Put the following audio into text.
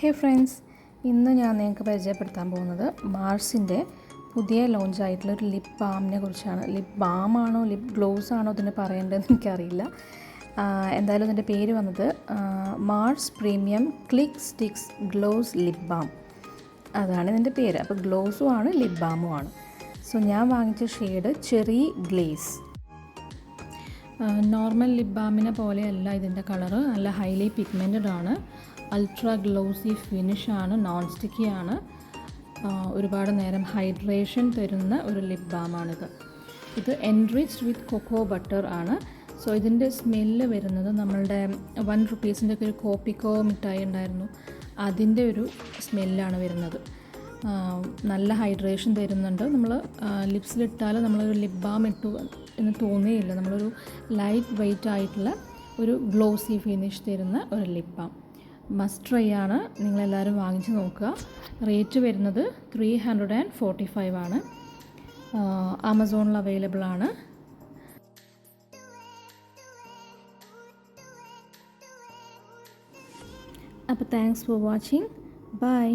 ഹേ friends, ഇന്ന് ഞാൻ നിങ്ങൾക്ക് പരിചയപ്പെടുത്താൻ പോകുന്നത് മാർസിൻ്റെ പുതിയ ലോഞ്ചായിട്ടുള്ള ഒരു ലിപ് ബാമിനെ കുറിച്ചാണ്. ലിപ് ബാമാണോ ലിപ് ഗ്ലോസ് ആണോ ഇതിന് പറയേണ്ടതെന്ന് എനിക്കറിയില്ല. എന്തായാലും ഇതിൻ്റെ പേര് വന്നത് Mars premium click sticks gloss lip balm, അതാണ് ഇതിൻ്റെ പേര്. അപ്പോൾ ഗ്ലോസും ആണ് ലിപ് ബാമും ആണ്. സോ ഞാൻ വാങ്ങിച്ച shade cherry glaze. Normal lip ബാമിനെ പോലെയല്ല ഇതിൻ്റെ കളറ്, നല്ല ഹൈലി പിഗ്മെൻറ്റഡ് ആണ്, അൾട്രാ ഗ്ലോസി ഫിനിഷാണ്, നോൺ സ്റ്റിക്കി ആണ്, ഒരുപാട് നേരം ഹൈഡ്രേഷൻ തരുന്ന ഒരു ലിപ് ബാമാണിത്. ഇത് എൻറിച്ച്ഡ് വിത്ത് കൊക്കോ ബട്ടർ ആണ്. സോ ഇതിൻ്റെ സ്മെല്ല് വരുന്നത് നമ്മളുടെ 1 റുപ്പീസിൻ്റെ ഒക്കെ ഒരു കോപ്പിക്കോ മിഠായി ഉണ്ടായിരുന്നു, അതിൻ്റെ ഒരു സ്മെല്ലാണ് വരുന്നത്. നല്ല ഹൈഡ്രേഷൻ തരുന്നുണ്ട്. നമ്മൾ ലിപ്സിലിട്ടാൽ നമ്മളൊരു ലിപ് ബാം ഇട്ടു എന്ന് തോന്നിയില്ല. നമ്മളൊരു ലൈറ്റ് വെയ്റ്റ് ആയിട്ടുള്ള ഒരു ഗ്ലോസി ഫിനിഷ് തരുന്ന ഒരു ലിപ് ബാം. മസ്റ്റ് ട്രൈ ആണ്, നിങ്ങളെല്ലാവരും വാങ്ങിച്ച് നോക്കുക. റേറ്റ് വരുന്നത് 345 ആണ്. ആമസോണിൽ അവൈലബിൾ ആണ്. അപ്പോൾ താങ്ക്സ് ഫോർ വാച്ചിങ്. ബൈ.